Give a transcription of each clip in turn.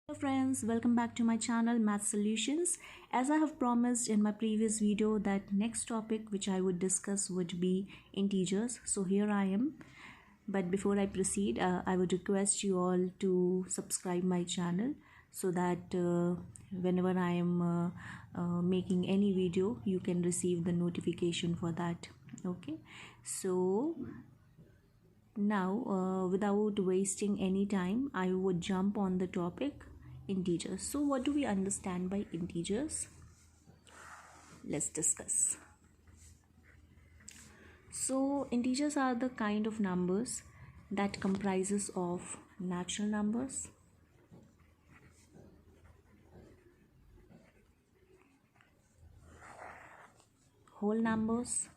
Hello friends, welcome back to my channel Math Solutions. As I have promised in my previous video that next topic which I would discuss would be integers. So here I am. But before I proceed, I would request you all to subscribe my channel so that whenever I am making any video, you can receive the notification for that. Okay, so now without wasting any time, I would jump on the topic integers. So what do we understand by integers? Let's discuss. So integers are the kind of numbers that comprises of natural numbers, whole numbers,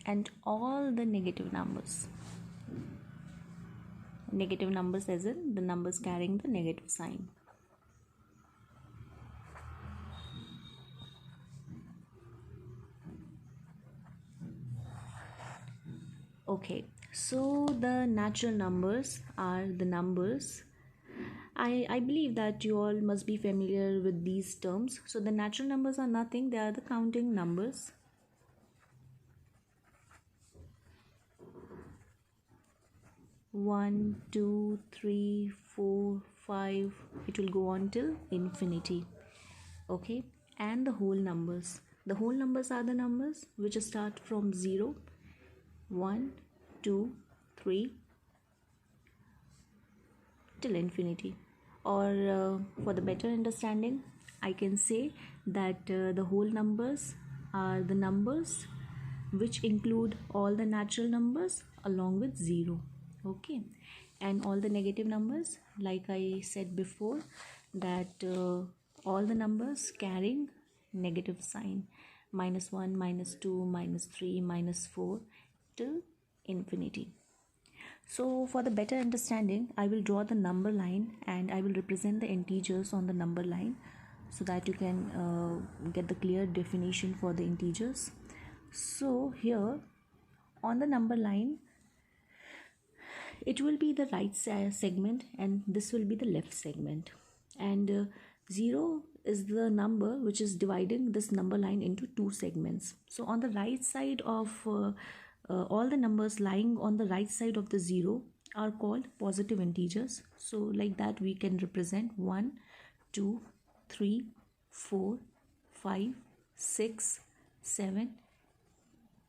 and all the negative numbers. Negative numbers as in the numbers carrying the negative sign. Okay, so the natural numbers are the numbers. I believe that you all must be familiar with these terms. So the natural numbers are nothing, they are the counting numbers. One, two, three, four, 5, it will go on till infinity. Okay, and the whole numbers. The whole numbers are the numbers which start from 0, 1, 2, 3 till infinity. Or for the better understanding, I can say that the whole numbers are the numbers which include all the natural numbers along with 0. Okay, and all the negative numbers, like I said before, that all the numbers carrying negative sign, -1, -2, -3, -4 till infinity. So for the better understanding, I will draw the number line and I will represent the integers on the number line so that you can get the clear definition for the integers. So here on the number line, it will be the right segment and this will be the left segment. And 0 is the number which is dividing this number line into two segments. So on the right side of all the numbers lying on the right side of the 0 are called positive integers. So like that we can represent 1, 2, 3, 4, 5, 6, 7.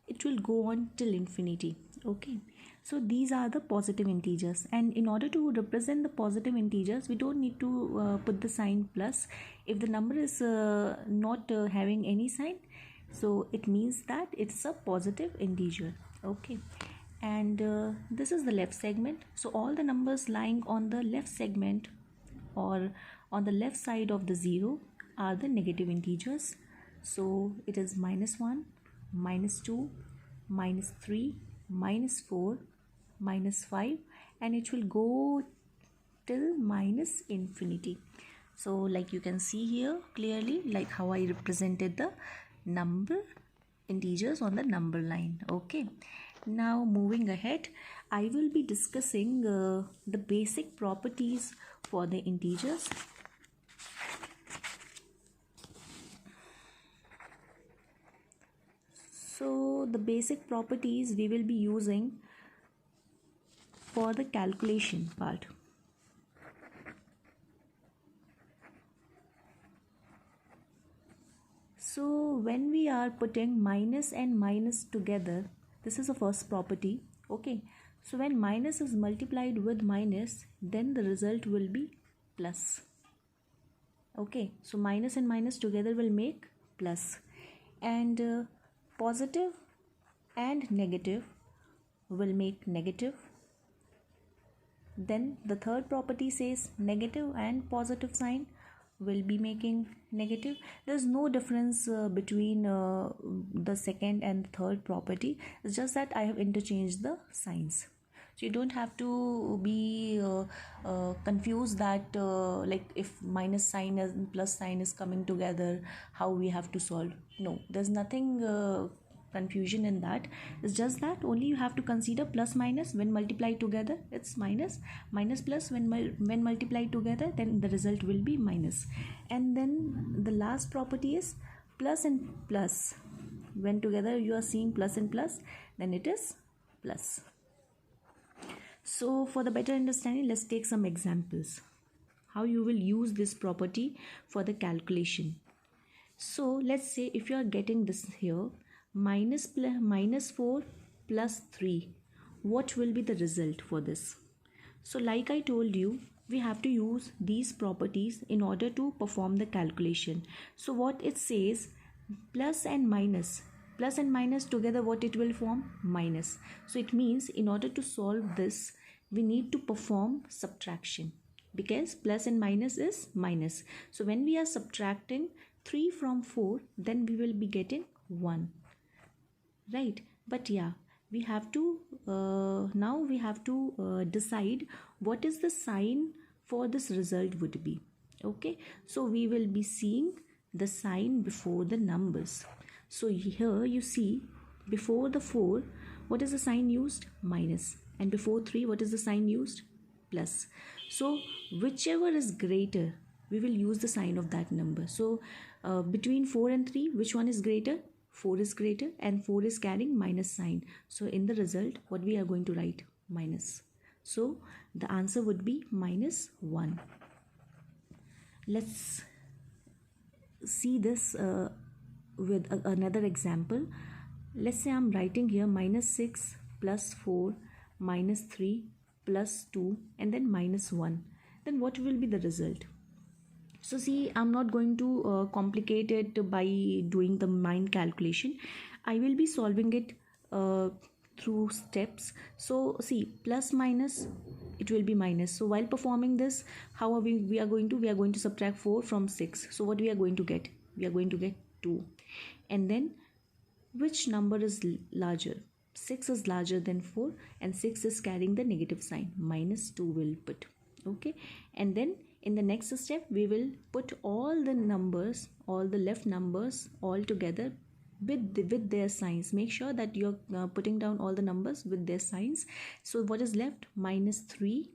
It will go on till infinity. Okay, so these are the positive integers, and in order to represent the positive integers we don't need to put the sign plus. If the number is not having any sign, so it means that it's a positive integer. Okay, and this is the left segment. So all the numbers lying on the left segment or on the left side of the 0 are the negative integers. So it is -1, -2, -3, -4, -5, and it will go till minus infinity. So like you can see here clearly, like how I represented the number integers on the number line. Okay, now moving ahead, I will be discussing the basic properties for the integers. So the basic properties we will be using for the calculation part. So when we are putting minus and minus together, this is the first property. Okay, so when minus is multiplied with minus, then the result will be plus. Okay, so minus and minus together will make plus, and positive and negative will make negative. Then the third property says negative and positive sign will be making negative. There's no difference between the second and third property. It's just that I have interchanged the signs. So you don't have to be confused that like if minus sign and plus sign is coming together, how we have to solve. No, there's nothing confusion in that. It's just that only you have to consider plus minus when multiplied together, it's minus, minus plus when multiplied together, then the result will be minus. And then the last property is plus and plus. When together you are seeing plus and plus, then it is plus. So for the better understanding, let's take some examples how you will use this property for the calculation. So let's say if you are getting this here, minus 4 plus 3, what will be the result for this? So like I told you, we have to use these properties in order to perform the calculation. So what it says, plus and minus together, what it will form? Minus. So it means in order to solve this, we need to perform subtraction, because plus and minus is minus. So when we are subtracting 3 from 4, then we will be getting 1, right? But yeah, we have to now we have to decide what is the sign for this result would be. Okay, so we will be seeing the sign before the numbers. So here you see, before the 4, what is the sign used? Minus. And before 3, what is the sign used? Plus. So whichever is greater, we will use the sign of that number. So between 4 and 3, which one is greater? 4 is greater, and 4 is carrying minus sign. So in the result, what we are going to write? Minus. So the answer would be minus 1. Let's see this with another example. Let's say I'm writing here minus 6 plus 4 minus 3 plus 2 and then minus 1. Then what will be the result? So see, I'm not going to complicate it by doing the mind calculation. I will be solving it through steps. So see, plus minus, it will be minus. So while performing this, how are we are going to subtract 4 from 6. So what we are going to get? We are going to get 2. And then which number is larger? 6 is larger than 4, and 6 is carrying the negative sign. Minus 2 will put. Okay, and then in the next step, we will put all the numbers, all the left numbers all together with their signs. Make sure that you're putting down all the numbers with their signs. So what is left? Minus 3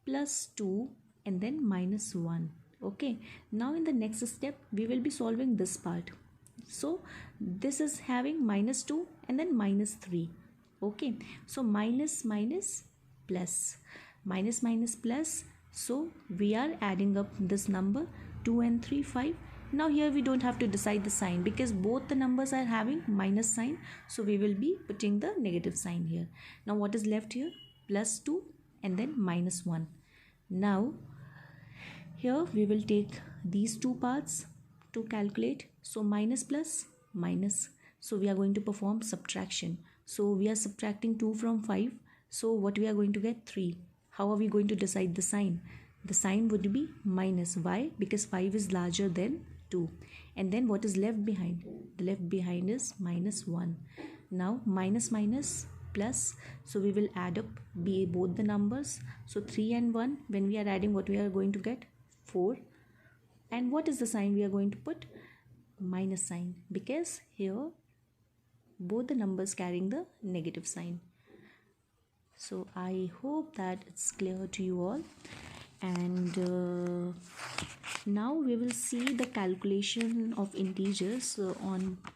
plus 2 and then minus 1. Okay, now in the next step, we will be solving this part. So this is having minus 2 and then minus 3. Okay, so minus minus plus, minus minus plus. So we are adding up this number 2 and 3, 5. Now here we don't have to decide the sign because both the numbers are having minus sign. So we will be putting the negative sign here. Now what is left here? Plus 2 and then minus 1. Now here we will take these two parts to calculate. So minus plus minus. So we are going to perform subtraction. So we are subtracting 2 from 5. So what we are going to get? 3. How are we going to decide the sign? The sign would be minus. Why? Because 5 is larger than 2. And then what is left behind? The left behind is minus 1. Now minus minus plus. So we will add up both the numbers. So 3 and 1, when we are adding, what we are going to get? 4. And what is the sign we are going to put? Minus sign, because here both the numbers carrying the negative sign. So I hope that it's clear to you all. And now we will see the calculation of integers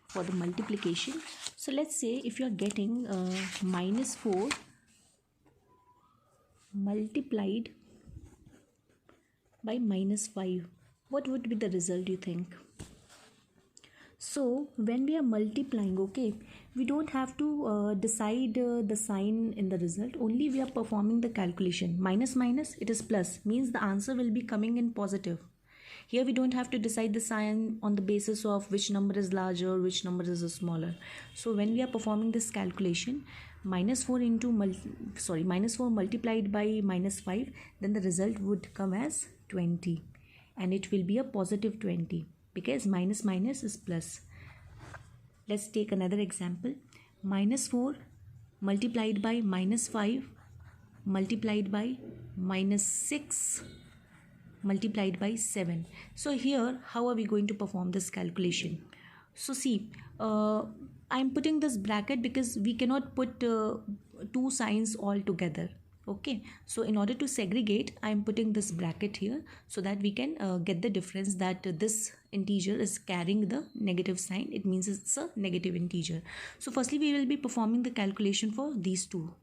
for the multiplication. So let's say if you are getting minus 4 multiplied by minus 5, what would be the result, you think? So when we are multiplying, okay, we don't have to decide the sign in the result. Only we are performing the calculation. Minus minus, it is plus, means the answer will be coming in positive. Here we don't have to decide the sign on the basis of which number is larger, which number is smaller. So when we are performing this calculation, minus 4 multiplied by minus 5, then the result would come as 20, and it will be a positive 20. Because minus minus is plus. Let's take another example. Minus 4 multiplied by minus 5 multiplied by minus 6 multiplied by 7. So here, how are we going to perform this calculation? So see, I'm putting this bracket because we cannot put two signs all together. Okay, so in order to segregate, I'm putting this bracket here so that we can get the difference that this integer is carrying the negative sign. It means it's a negative integer. So firstly, we will be performing the calculation for these two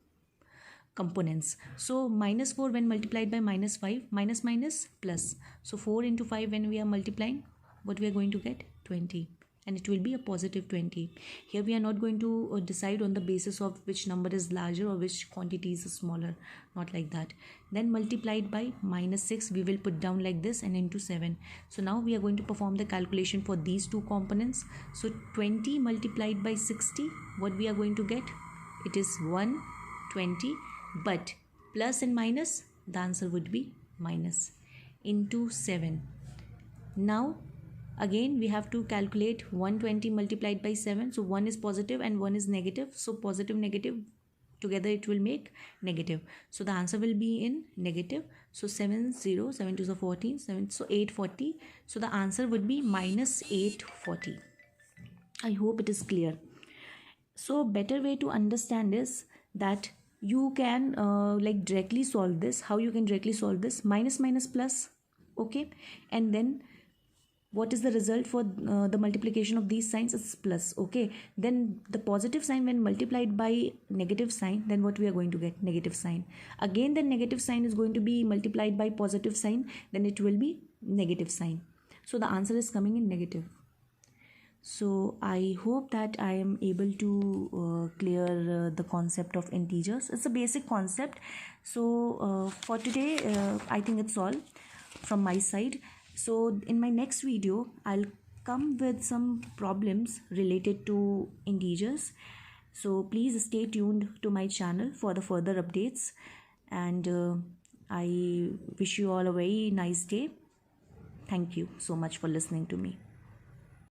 components. So minus 4 when multiplied by minus 5, minus minus plus. So 4 into 5 when we are multiplying, what we are going to get? 20, and it will be a positive 20. Here we are not going to decide on the basis of which number is larger or which quantity is smaller, not like that. Then multiplied by minus 6, we will put down like this and into 7. So now we are going to perform the calculation for these two components. So 20 multiplied by 60, what we are going to get? It is 120, but plus and minus, the answer would be minus, into 7. Now again we have to calculate 120 multiplied by 7. So 1 is positive and 1 is negative, so positive negative together it will make negative, so the answer will be in negative. So 7 0, 7 to the 14, 7, so 840. So the answer would be minus 840. I hope it is clear. So better way to understand is that you can like directly solve this. How you can directly solve this? Minus minus plus, okay, and then what is the result for the multiplication of these signs? It's plus, okay. Then the positive sign when multiplied by negative sign, then what we are going to get? Negative sign. Again the negative sign is going to be multiplied by positive sign, then it will be negative sign. So the answer is coming in negative. So I hope that I am able to clear the concept of integers. It's a basic concept. So for today, I think it's all from my side. So in my next video, I'll come with some problems related to integers. So please stay tuned to my channel for the further updates. And I wish you all a very nice day. Thank you so much for listening to me.